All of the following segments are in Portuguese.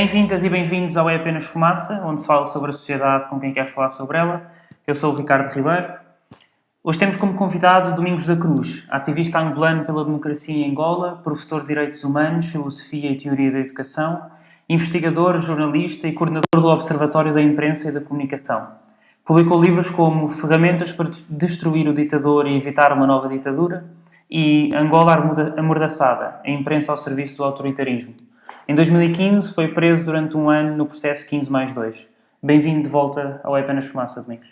Bem-vindas e bem-vindos ao É Apenas Fumaça, onde se fala sobre a sociedade com quem quer falar sobre ela. Eu sou o Ricardo Ribeiro. Hoje temos como convidado Domingos da Cruz, ativista angolano pela democracia em Angola, professor de Direitos Humanos, Filosofia e Teoria da Educação, investigador, jornalista e coordenador do Observatório da Imprensa e da Comunicação. Publicou livros como Ferramentas para Destruir o Ditador e Evitar uma Nova Ditadura e Angola Amordaçada, a imprensa ao serviço do autoritarismo. Em 2015 foi preso durante um ano no processo 15+2. Bem-vindo de volta ao É Apenas Fumaça, Domingos.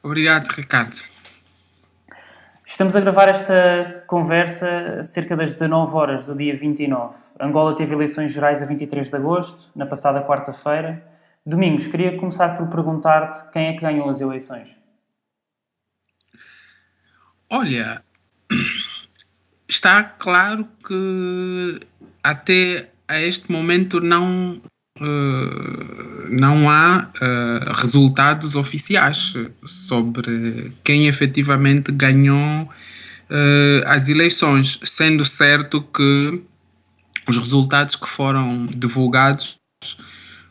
Obrigado, Ricardo. Estamos a gravar esta conversa cerca das 19 horas do dia 29. Angola teve eleições gerais a 23 de agosto, na passada quarta-feira. Domingos, queria começar por perguntar-te quem é que ganhou as eleições. Olha, está claro que até a este momento não há resultados oficiais sobre quem efetivamente ganhou as eleições, sendo certo que os resultados que foram divulgados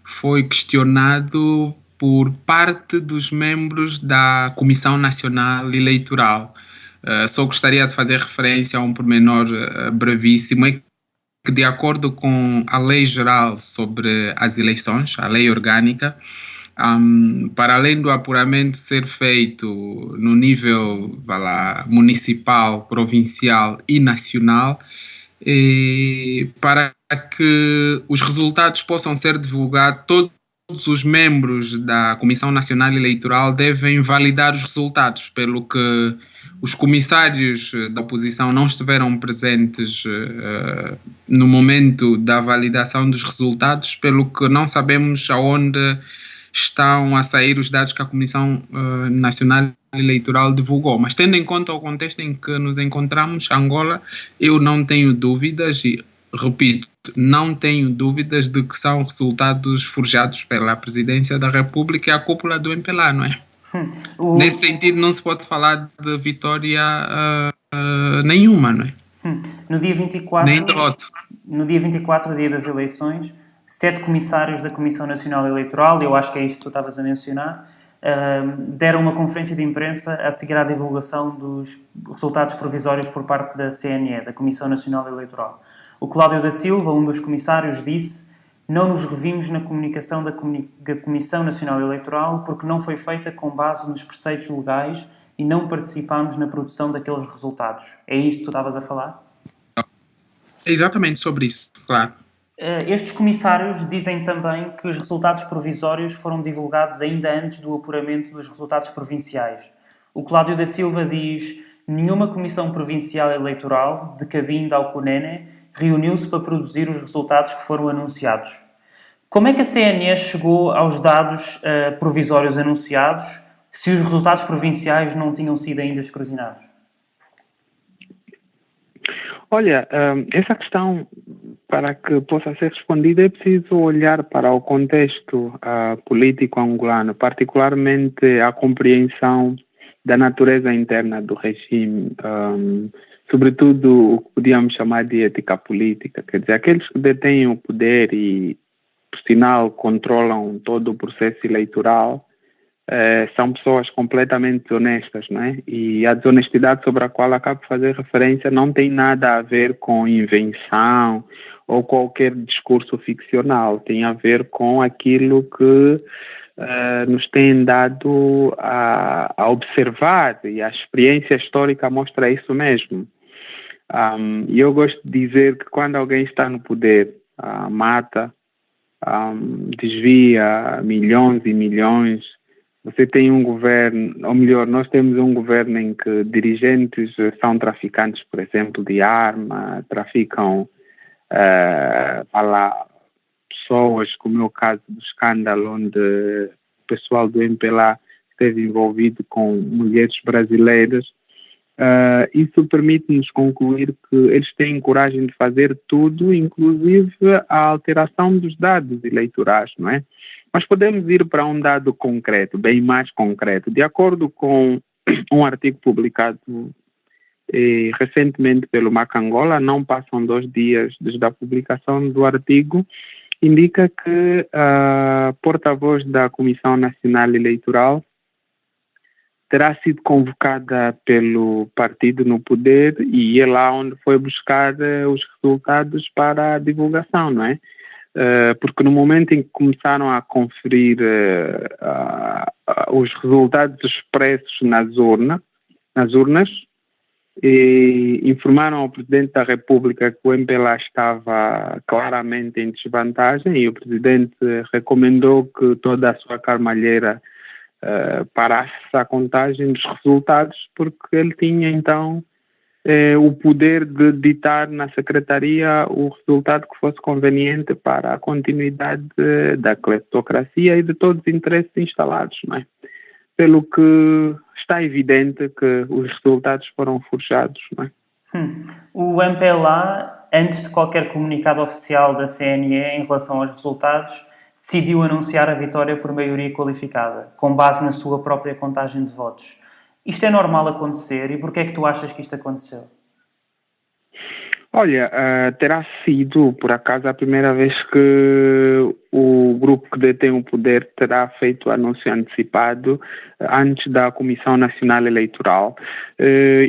foi questionado por parte dos membros da Comissão Nacional Eleitoral. Só gostaria de fazer referência a um pormenor brevíssimo, é que de acordo com a Lei Geral sobre as Eleições, a Lei Orgânica, para além do apuramento ser feito no nível municipal, provincial e nacional, para que os resultados possam ser divulgados, todos os membros da Comissão Nacional Eleitoral devem validar os resultados, pelo que os comissários da oposição não estiveram presentes no momento da validação dos resultados, pelo que não sabemos aonde estão a sair os dados que a Comissão Nacional Eleitoral divulgou. Mas tendo em conta o contexto em que nos encontramos, Angola, eu não tenho dúvidas e, repito, não tenho dúvidas de que são resultados forjados pela Presidência da República e a cúpula do MPLA, não é? Nesse sentido, não se pode falar de vitória nenhuma, não é? No dia 24, nem derrota. No dia 24, dia das eleições, 7 comissários da Comissão Nacional Eleitoral, eu acho que é isto que tu estavas a mencionar, deram uma conferência de imprensa a seguir à divulgação dos resultados provisórios por parte da CNE, da Comissão Nacional Eleitoral. O Cláudio da Silva, um dos comissários, disse: "Não nos revimos na comunicação da Comissão Nacional Eleitoral porque não foi feita com base nos preceitos legais e não participámos na produção daqueles resultados." É isto que tu estavas a falar? Exatamente sobre isso, claro. Estes comissários dizem também que os resultados provisórios foram divulgados ainda antes do apuramento dos resultados provinciais. O Cláudio da Silva diz: "Nenhuma comissão provincial eleitoral, de Cabinda ao Cunene, reuniu-se para produzir os resultados que foram anunciados." Como é que a CNE chegou aos dados provisórios anunciados se os resultados provinciais não tinham sido ainda escrutinados? Olha, essa questão, para que possa ser respondida, é preciso olhar para o contexto político angolano, particularmente a compreensão da natureza interna do regime, sobretudo o que podíamos chamar de ética política, quer dizer, aqueles que detêm o poder e, por sinal, controlam todo o processo eleitoral, são pessoas completamente desonestas, não é? E a desonestidade sobre a qual acabo de fazer referência não tem nada a ver com invenção ou qualquer discurso ficcional, tem a ver com aquilo que nos tem dado a observar, e a experiência histórica mostra isso mesmo. E eu gosto de dizer que quando alguém está no poder, mata, desvia milhões e milhões. Você tem um governo, ou melhor, nós temos um governo em que dirigentes são traficantes, por exemplo, de arma, traficam pessoas, como é o caso do escândalo onde o pessoal do MPLA esteve envolvido com mulheres brasileiras. Isso permite-nos concluir que eles têm coragem de fazer tudo, inclusive a alteração dos dados eleitorais, não é? Mas podemos ir para um dado concreto, bem mais concreto. De acordo com um artigo publicado recentemente pelo MAC Angola, não passam 2 dias desde a publicação do artigo, indica que a porta-voz da Comissão Nacional Eleitoral terá sido convocada pelo partido no poder e é lá onde foi buscar os resultados para a divulgação, não é? Porque no momento em que começaram a conferir os resultados expressos nas urnas, e informaram ao Presidente da República que o MPLA estava claramente em desvantagem e o Presidente recomendou que toda a sua carmalheira parasse a contagem dos resultados, porque ele tinha então o poder de ditar na Secretaria o resultado que fosse conveniente para a continuidade da cleptocracia e de todos os interesses instalados, não é? Pelo que está evidente que os resultados foram forjados, não é? O MPLA, antes de qualquer comunicado oficial da CNE em relação aos resultados, decidiu anunciar a vitória por maioria qualificada, com base na sua própria contagem de votos. Isto é normal acontecer e porquê é que tu achas que isto aconteceu? Olha, terá sido, por acaso, a primeira vez que o grupo que detém o poder terá feito anúncio antecipado antes da Comissão Nacional Eleitoral,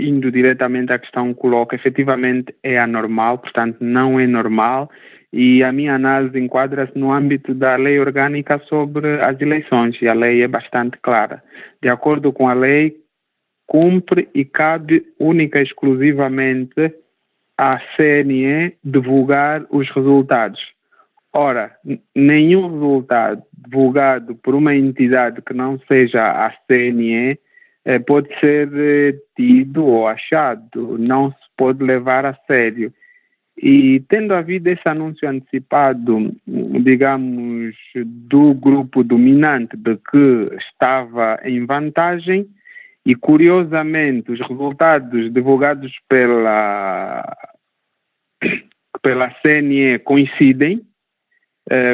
indo diretamente à questão que coloca, efetivamente é anormal, portanto não é normal, e a minha análise enquadra-se no âmbito da lei orgânica sobre as eleições, e a lei é bastante clara. De acordo com a lei, cumpre e cabe única e exclusivamente à CNE divulgar os resultados. Ora, nenhum resultado divulgado por uma entidade que não seja a CNE pode ser tido ou achado, não se pode levar a sério. E tendo havido esse anúncio antecipado, digamos, do grupo dominante de que estava em vantagem, e curiosamente os resultados divulgados pela CNE coincidem,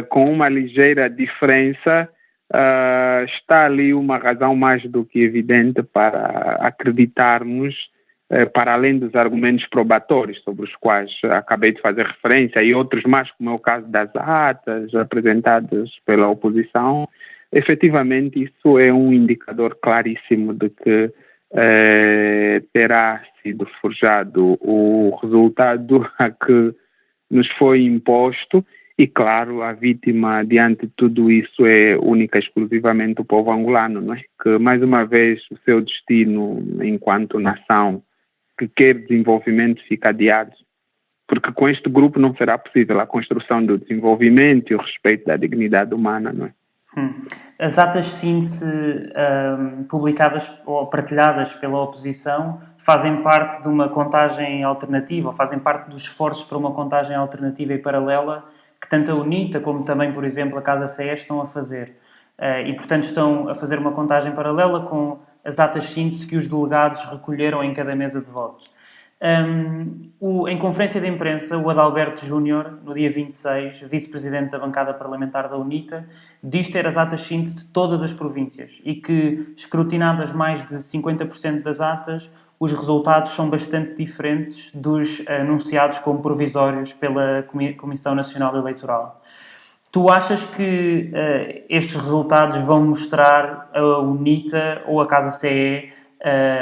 com uma ligeira diferença, está ali uma razão mais do que evidente para acreditarmos, para além dos argumentos probatórios sobre os quais acabei de fazer referência e outros mais, como é o caso das atas apresentadas pela oposição, efetivamente isso é um indicador claríssimo de que terá sido forjado o resultado a que nos foi imposto e, claro, a vítima diante de tudo isso é única e exclusivamente o povo angolano, não é? Que, mais uma vez, o seu destino enquanto nação que quer desenvolvimento fica adiado, porque com este grupo não será possível a construção do desenvolvimento e o respeito da dignidade humana, não é? As atas de síntese publicadas ou partilhadas pela oposição fazem parte de uma contagem alternativa, ou fazem parte dos esforços para uma contagem alternativa e paralela que tanto a UNITA como também, por exemplo, a Casa CE estão a fazer. E, portanto, estão a fazer uma contagem paralela com as atas de síntese que os delegados recolheram em cada mesa de voto. Em conferência de imprensa, o Adalberto Júnior, no dia 26, vice-presidente da bancada parlamentar da UNITA, diz ter as atas de síntese de todas as províncias e que, escrutinadas mais de 50% das atas, os resultados são bastante diferentes dos anunciados como provisórios pela Comissão Nacional Eleitoral. Tu achas que estes resultados vão mostrar a UNITA ou a Casa CE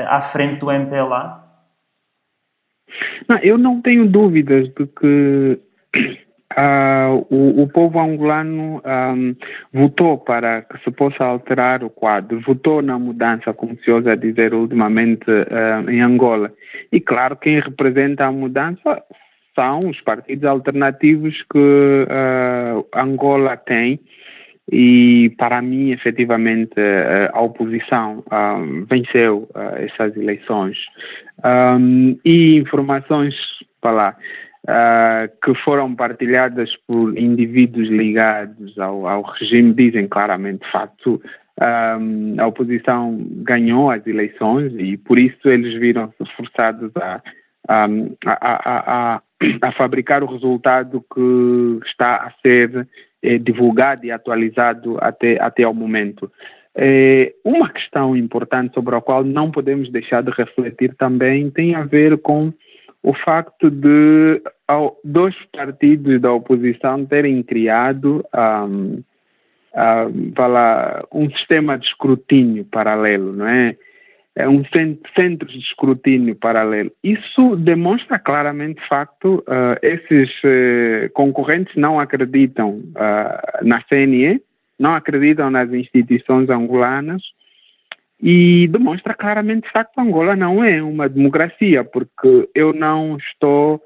à frente do MPLA? Não, eu não tenho dúvidas de que o povo angolano votou para que se possa alterar o quadro, votou na mudança, como se ousa dizer ultimamente em Angola. E claro, quem representa a mudança são os partidos alternativos que Angola tem. E para mim, efetivamente, a oposição venceu essas eleições. E informações que foram partilhadas por indivíduos ligados ao regime dizem claramente, de facto, a oposição ganhou as eleições e por isso eles viram-se forçados a fabricar o resultado que está a ser divulgado e atualizado até ao momento. Uma questão importante sobre a qual não podemos deixar de refletir também tem a ver com o facto de dois partidos da oposição terem criado um sistema de escrutínio paralelo, não é? É um centro de escrutínio paralelo. Isso demonstra claramente, de facto, esses concorrentes não acreditam na CNE, não acreditam nas instituições angolanas e demonstra claramente, de facto, que Angola não é uma democracia, porque eu não estou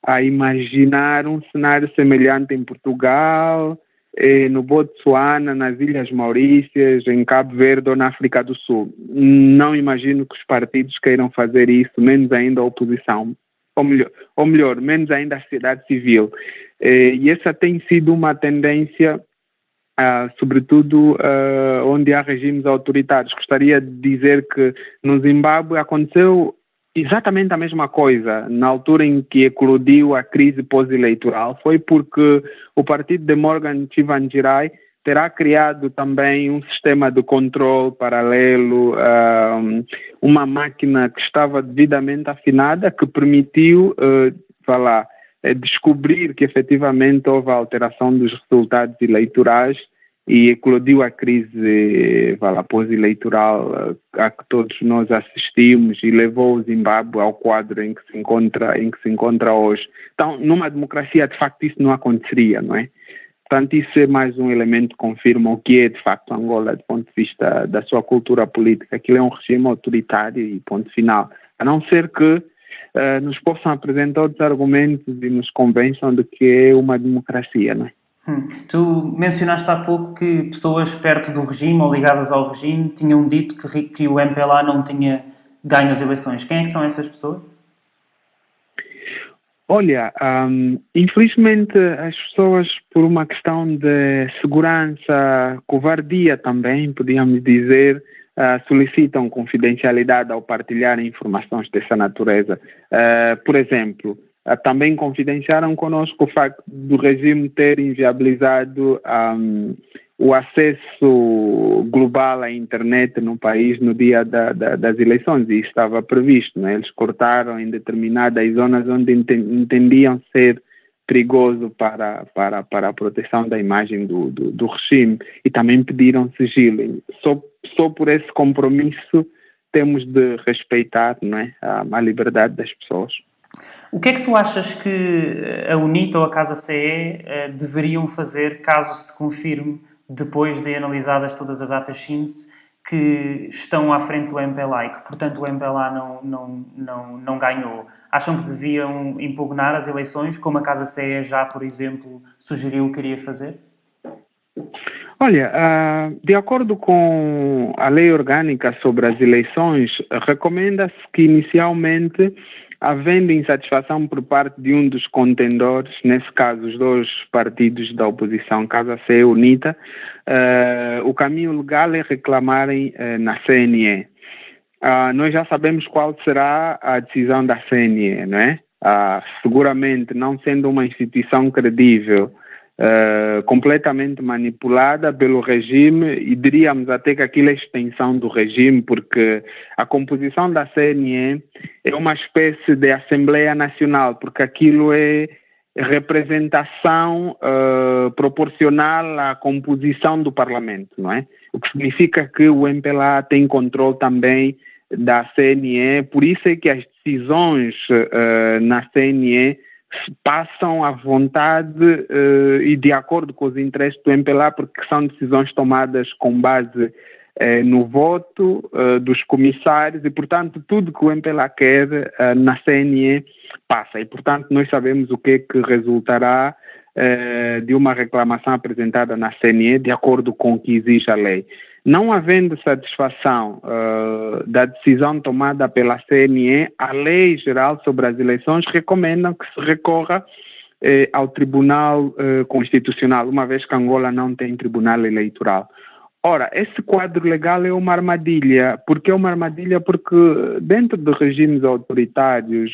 a imaginar um cenário semelhante em Portugal, no Botsuana, nas Ilhas Maurícias, em Cabo Verde ou na África do Sul. Não imagino que os partidos queiram fazer isso, menos ainda a oposição, ou melhor, menos ainda a sociedade civil. E essa tem sido uma tendência, sobretudo onde há regimes autoritários. Gostaria de dizer que no Zimbábue aconteceu exatamente a mesma coisa. Na altura em que eclodiu a crise pós-eleitoral, foi porque o partido de Morgan Tsvangirai terá criado também um sistema de controle paralelo, uma máquina que estava devidamente afinada, que permitiu descobrir que efetivamente houve a alteração dos resultados eleitorais e eclodiu a crise pós-eleitoral a que todos nós assistimos e levou o Zimbábue ao quadro em que se encontra hoje. Então, numa democracia, de facto, isso não aconteceria, não é? Portanto, isso é mais um elemento que confirma o que é, de facto, Angola, do ponto de vista da sua cultura política. Aquilo é um regime autoritário e ponto final. A não ser que nos possam apresentar outros argumentos e nos convençam de que é uma democracia, não é? Tu mencionaste há pouco que pessoas perto do regime ou ligadas ao regime tinham dito que o MPLA não tinha ganho as eleições. Quem é que são essas pessoas? Olha, infelizmente as pessoas, por uma questão de segurança, covardia também, podíamos dizer, solicitam confidencialidade ao partilhar informações dessa natureza. Por exemplo, também confidenciaram conosco o facto do regime ter inviabilizado o acesso global à internet no país no dia das eleições, e isso estava previsto, né? Eles cortaram em determinadas zonas onde entendiam ser perigoso para a proteção da imagem do regime, e também pediram sigilo. Só por esse compromisso temos de respeitar, não é, a liberdade das pessoas. O que é que tu achas que a UNITA ou a Casa CE deveriam fazer caso se confirme, depois de analisadas todas as atas síntese, que estão à frente do MPLA e que, portanto, o MPLA não ganhou? Acham que deviam impugnar as eleições, como a Casa CE já, por exemplo, sugeriu que iria fazer? Olha, de acordo com a lei orgânica sobre as eleições, recomenda-se que inicialmente, havendo insatisfação por parte de um dos contendores, nesse caso os dois partidos da oposição, Casa CE e UNITA, o caminho legal é reclamarem na CNE. Nós já sabemos qual será a decisão da CNE, não é? Seguramente, não sendo uma instituição credível, completamente manipulada pelo regime, e diríamos até que aquilo é extensão do regime, porque a composição da CNE é uma espécie de Assembleia Nacional, porque aquilo é representação proporcional à composição do Parlamento, não é? O que significa que o MPLA tem controle também da CNE, por isso é que as decisões na CNE passam à vontade e de acordo com os interesses do MPLA, porque são decisões tomadas com base no voto dos comissários e, portanto, tudo que o MPLA quer na CNE passa. E, portanto, nós sabemos o que é que resultará de uma reclamação apresentada na CNE de acordo com o que exige a lei. Não havendo satisfação da decisão tomada pela CNE, a Lei Geral sobre as Eleições recomenda que se recorra ao Tribunal Constitucional, uma vez que Angola não tem tribunal eleitoral. Ora, esse quadro legal é uma armadilha. Por que é uma armadilha? Porque dentro de regimes autoritários,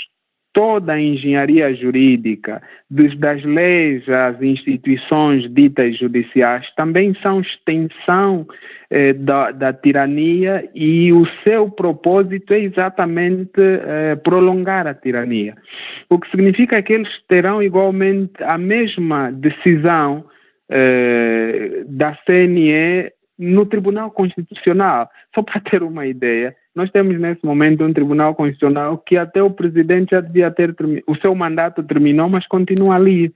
toda a engenharia jurídica, desde as leis às instituições ditas judiciais, também são extensão da tirania, e o seu propósito é exatamente prolongar a tirania. o que significa que eles terão igualmente a mesma decisão da CNE no Tribunal Constitucional. Só para ter uma ideia, nós temos nesse momento um Tribunal Constitucional que até o presidente já devia ter o seu mandato terminou, mas continua ali.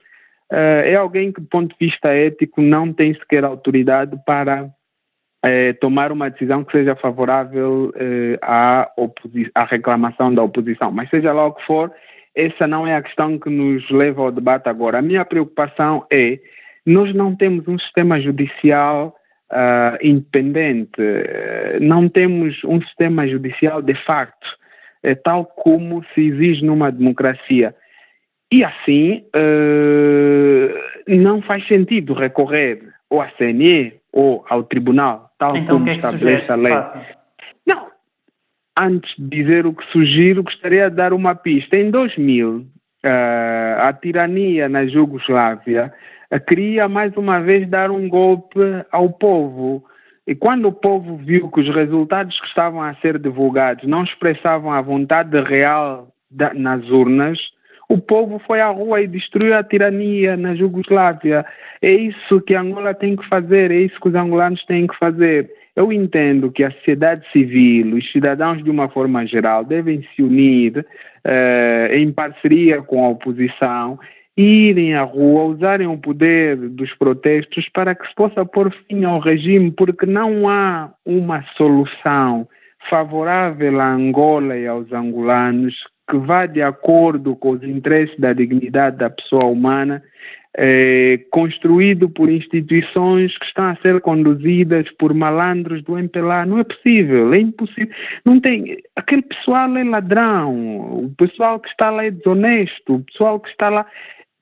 É alguém que, do ponto de vista ético, não tem sequer autoridade para tomar uma decisão que seja favorável à reclamação da oposição. Mas seja lá o que for, essa não é a questão que nos leva ao debate agora. A minha preocupação é nós não temos um sistema judicial independente, não temos um sistema judicial de facto, tal como se exige numa democracia. E assim, não faz sentido recorrer ou à CNE ou ao tribunal, tal Então, como o que é que estabelece sugeres a que se lei. faça? Não, antes de dizer o que sugiro, gostaria de dar uma pista. Em 2000, a tirania na Jugoslávia queria mais uma vez dar um golpe ao povo. E quando o povo viu que os resultados que estavam a ser divulgados não expressavam a vontade real nas urnas, o povo foi à rua e destruiu a tirania na Jugoslávia. É isso que Angola tem que fazer, é isso que os angolanos têm que fazer. Eu entendo que a sociedade civil, os cidadãos de uma forma geral, devem se unir em parceria com a oposição, irem à rua, usarem o poder dos protestos para que se possa pôr fim ao regime, porque não há uma solução favorável à Angola e aos angolanos que vá de acordo com os interesses da dignidade da pessoa humana, construído por instituições que estão a ser conduzidas por malandros do MPLA. Não é possível, é impossível. Não tem, aquele pessoal é ladrão, o pessoal que está lá é desonesto, o pessoal que está lá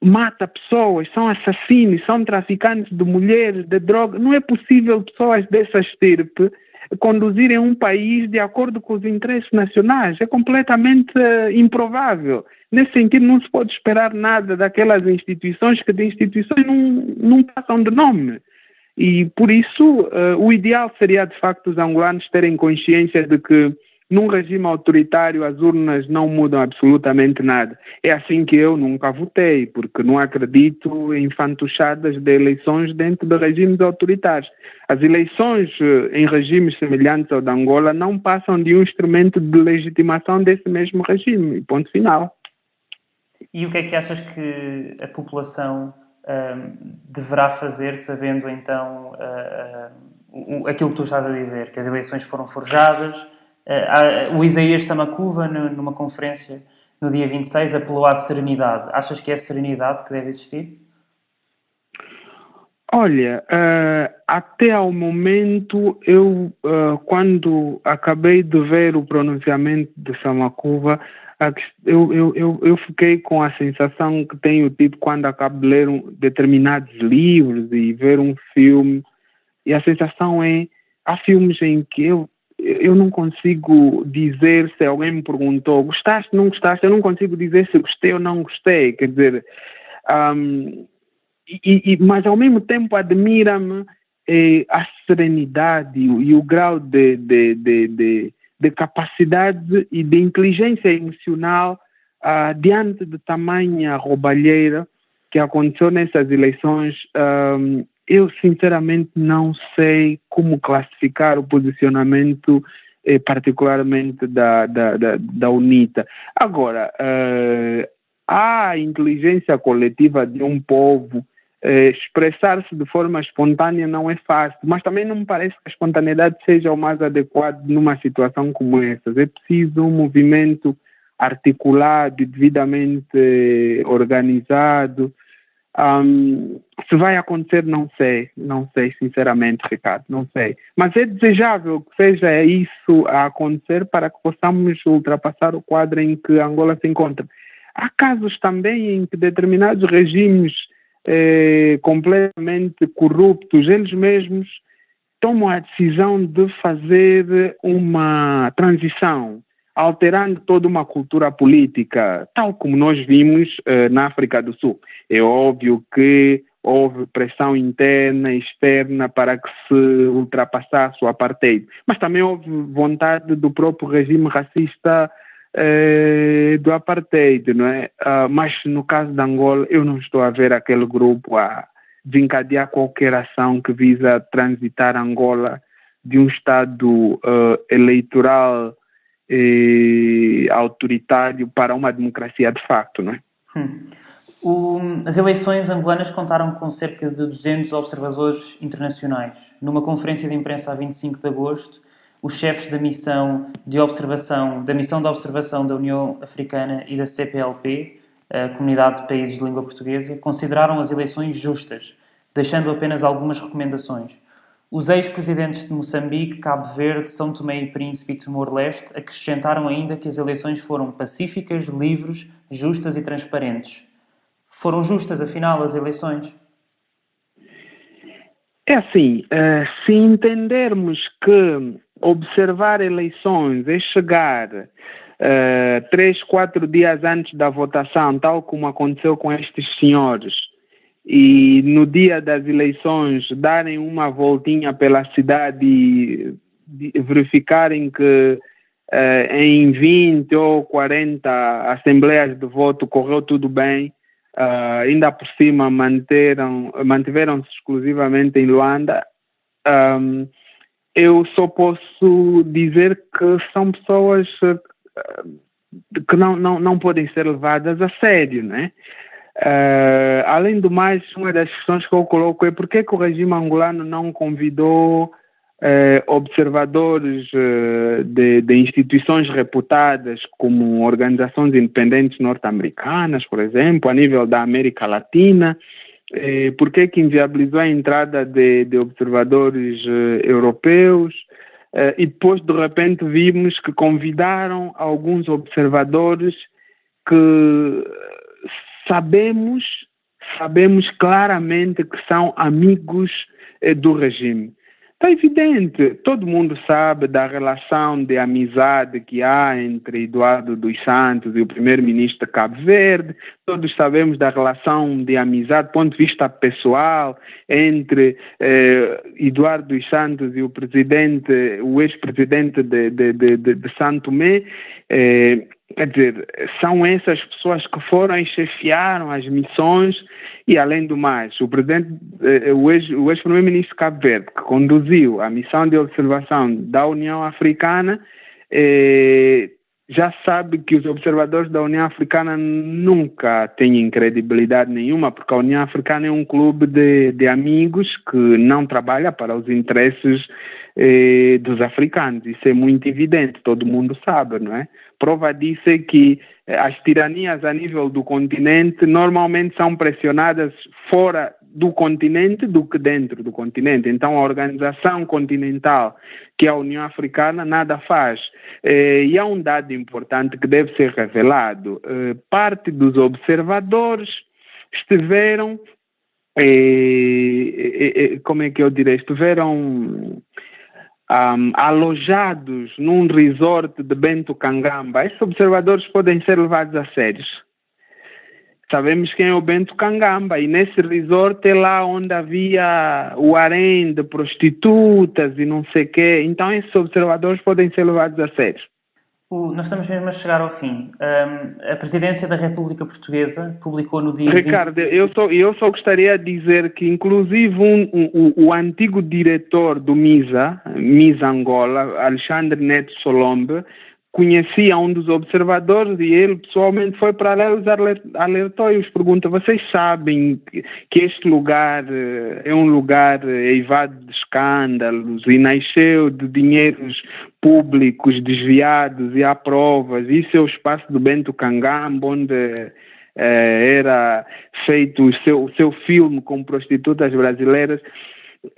mata pessoas, são assassinos, são traficantes de mulheres, de droga. Não é possível pessoas dessa estirpe conduzirem um país de acordo com os interesses nacionais. É completamente improvável. Nesse sentido, não se pode esperar nada daquelas instituições que de instituições não passam de nome. E, por isso, o ideal seria, de facto, os angolanos terem consciência de que num regime autoritário as urnas não mudam absolutamente nada. É assim que eu nunca votei, porque não acredito em fantochadas de eleições dentro de regimes autoritários. As eleições em regimes semelhantes ao de Angola não passam de um instrumento de legitimação desse mesmo regime. Ponto final. E o que é que achas que a população deverá fazer, sabendo então aquilo que tu estás a dizer, que as eleições foram forjadas? O Isaías Samacuva, numa conferência no dia 26, apelou à serenidade. Achas que é a serenidade que deve existir? Olha, até ao momento, eu, quando acabei de ver o pronunciamento de Samacuva, eu fiquei com a sensação que tenho tido quando acabo de ler determinados livros e ver um filme, e a sensação é, há filmes em que eu não consigo dizer, se alguém me perguntou, gostaste, não gostaste, eu não consigo dizer se gostei ou não gostei, quer dizer, mas ao mesmo tempo admira-me a serenidade e o grau de capacidade e de inteligência emocional diante de tamanha roubalheira que aconteceu nessas eleições. Eu sinceramente não sei como classificar o posicionamento particularmente da UNITA. Agora, a inteligência coletiva de um povo expressar-se de forma espontânea não é fácil, mas também não me parece que a espontaneidade seja o mais adequado numa situação como essa. É preciso um movimento articulado e devidamente organizado. Se vai acontecer, não sei sinceramente, Ricardo, não sei. Mas é desejável que seja isso a acontecer para que possamos ultrapassar o quadro em que Angola se encontra. Há casos também em que determinados regimes completamente corruptos, eles mesmos tomam a decisão de fazer uma transição, alterando toda uma cultura política, tal como nós vimos na África do Sul. É óbvio que houve pressão interna e externa para que se ultrapassasse o apartheid, mas também houve vontade do próprio regime racista do apartheid, não é? Mas no caso de Angola, eu não estou a ver aquele grupo a desencadear qualquer ação que visa transitar Angola de um estado eleitoral autoritário para uma democracia de facto, não é? As eleições angolanas contaram com cerca de 200 observadores internacionais. Numa conferência de imprensa a 25 de agosto, os chefes da missão de observação da União Africana e da CPLP, a Comunidade de Países de Língua Portuguesa, consideraram as eleições justas, deixando apenas algumas recomendações. Os ex-presidentes de Moçambique, Cabo Verde, São Tomé e Príncipe e Timor-Leste acrescentaram ainda que as eleições foram pacíficas, livres, justas e transparentes. Foram justas, afinal, as eleições? É assim, se entendermos que observar eleições é chegar 3, 4 dias antes da votação, tal como aconteceu com estes senhores, e no dia das eleições darem uma voltinha pela cidade e verificarem que em 20 ou 40 assembleias de voto correu tudo bem, ainda por cima mantiveram-se exclusivamente em Luanda, eu só posso dizer que são pessoas que não podem ser levadas a sério, né? Além do mais, uma das questões que eu coloco é por que o regime angolano não convidou observadores de instituições reputadas como organizações independentes norte-americanas, por exemplo, a nível da América Latina. Por que inviabilizou a entrada de observadores europeus? E depois, de repente, vimos que convidaram alguns observadores que sabemos claramente que são amigos do regime. Está evidente, todo mundo sabe da relação de amizade que há entre Eduardo dos Santos e o primeiro-ministro de Cabo Verde, todos sabemos da relação de amizade, do ponto de vista pessoal, entre Eduardo dos Santos e o ex-presidente de São Tomé. Quer dizer, são essas pessoas que foram e chefiaram as missões e, além do mais, o ex-primeiro-ministro de Cabo Verde, que conduziu a missão de observação da União Africana, já sabe que os observadores da União Africana nunca têm credibilidade nenhuma, porque a União Africana é um clube de amigos que não trabalha para os interesses dos africanos. Isso é muito evidente, todo mundo sabe, não é? Prova disso é que as tiranias a nível do continente normalmente são pressionadas fora do continente do que dentro do continente. Então a organização continental, que é a União Africana, nada faz. E há um dado importante que deve ser revelado. Parte dos observadores estiveram, alojados num resort de Bento Kangamba. Esses observadores podem ser levados a sério. Sabemos quem é o Bento Kangamba, e nesse resort é lá onde havia o harém de prostitutas e não sei o quê. Então esses observadores podem ser levados a sério. Nós estamos mesmo a chegar ao fim. A Presidência da República Portuguesa publicou no dia Ricardo, eu só gostaria de dizer que, inclusive, o antigo diretor do MISA Angola, Alexandre Neto Solombe, conhecia um dos observadores e ele pessoalmente foi para lá e os alertou e os pergunta: vocês sabem que este lugar é um lugar eivado de escândalos e nasceu de dinheiros públicos desviados e há provas? Isso é o espaço do Bento Kangamba, onde era feito o seu filme com prostitutas brasileiras.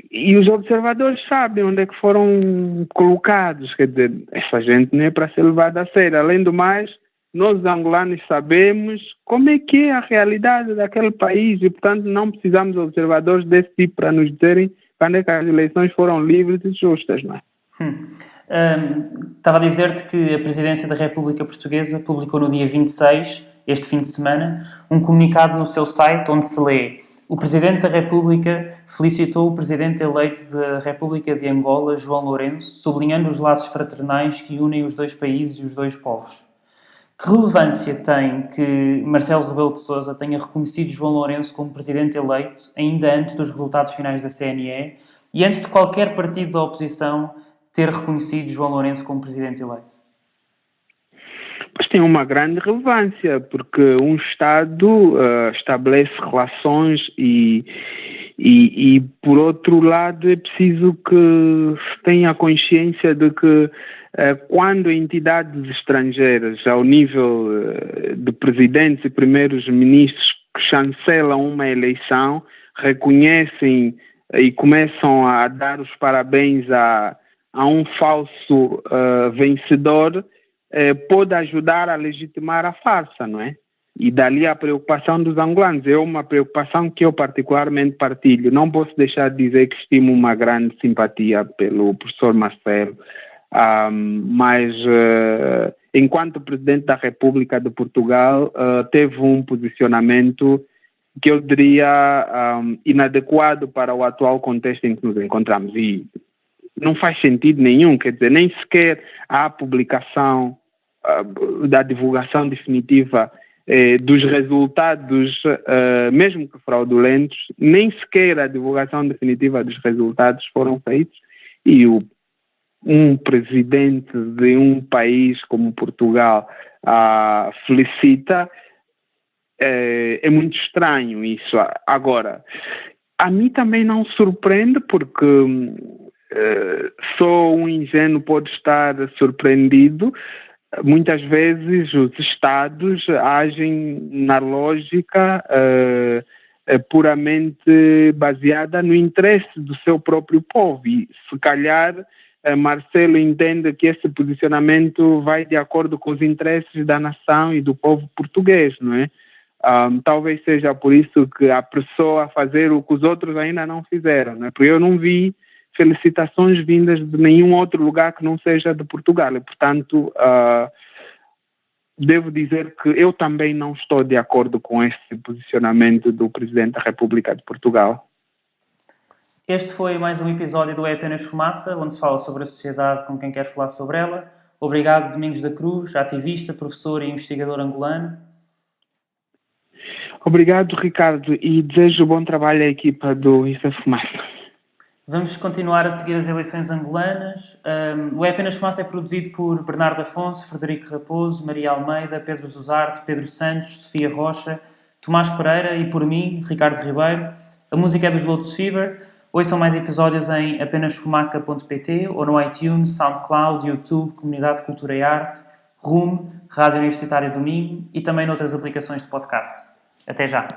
E os observadores sabem onde é que foram colocados. Quer dizer, essa gente não é para ser levada a sério. Além do mais, nós angolanos sabemos como é que é a realidade daquele país e, portanto, não precisamos de observadores desse tipo para nos dizerem quando é que as eleições foram livres e justas, não é? Estava a dizer-te que a Presidência da República Portuguesa publicou no dia 26, este fim de semana, um comunicado no seu site onde se lê: o Presidente da República felicitou o Presidente eleito da República de Angola, João Lourenço, sublinhando os laços fraternais que unem os dois países e os dois povos. Que relevância tem que Marcelo Rebelo de Sousa tenha reconhecido João Lourenço como presidente eleito, ainda antes dos resultados finais da CNE e antes de qualquer partido da oposição ter reconhecido João Lourenço como presidente eleito? Pois tem uma grande relevância, porque um Estado estabelece relações e, por outro lado, é preciso que se tenha consciência de que quando entidades estrangeiras, ao nível de presidentes e primeiros ministros que chancelam uma eleição, reconhecem e começam a dar os parabéns a um falso vencedor, pode ajudar a legitimar a farsa, não é? E dali a preocupação dos angolanos. É uma preocupação que eu particularmente partilho. Não posso deixar de dizer que estimo uma grande simpatia pelo professor Marcelo, mas enquanto Presidente da República de Portugal teve um posicionamento que eu diria inadequado para o atual contexto em que nos encontramos. E não faz sentido nenhum, quer dizer, nem sequer há publicação da divulgação definitiva dos resultados, mesmo que fraudulentos, nem sequer a divulgação definitiva dos resultados foram feitos, e um presidente de um país como Portugal felicita. É muito estranho isso. Agora, a mim também não surpreende, porque só um ingênuo pode estar surpreendido. Muitas vezes os Estados agem na lógica puramente baseada no interesse do seu próprio povo, e se calhar Marcelo entende que esse posicionamento vai de acordo com os interesses da nação e do povo português, não é? Talvez seja por isso que apressou a fazer o que os outros ainda não fizeram, não é? Porque eu não vi felicitações vindas de nenhum outro lugar que não seja de Portugal, e portanto devo dizer que eu também não estou de acordo com esse posicionamento do Presidente da República de Portugal. Este foi mais um episódio do É Apenas Fumaça, onde se fala sobre a sociedade com quem quer falar sobre ela. Obrigado, Domingos da Cruz, ativista, professor e investigador angolano. Obrigado, Ricardo, e desejo bom trabalho à equipa do Isso é Fumaça. Vamos continuar a seguir as eleições angolanas. O É Apenas Fumaça é produzido por Bernardo Afonso, Frederico Raposo, Maria Almeida, Pedro Zuzarte, Pedro Santos, Sofia Rocha, Tomás Pereira e por mim, Ricardo Ribeiro. A música é dos Lotus Fever. Ouçam mais episódios em apenasfumaca.pt ou no iTunes, SoundCloud, YouTube, Comunidade de Cultura e Arte, RUM, Rádio Universitária do Minho e também noutras aplicações de podcasts. Até já!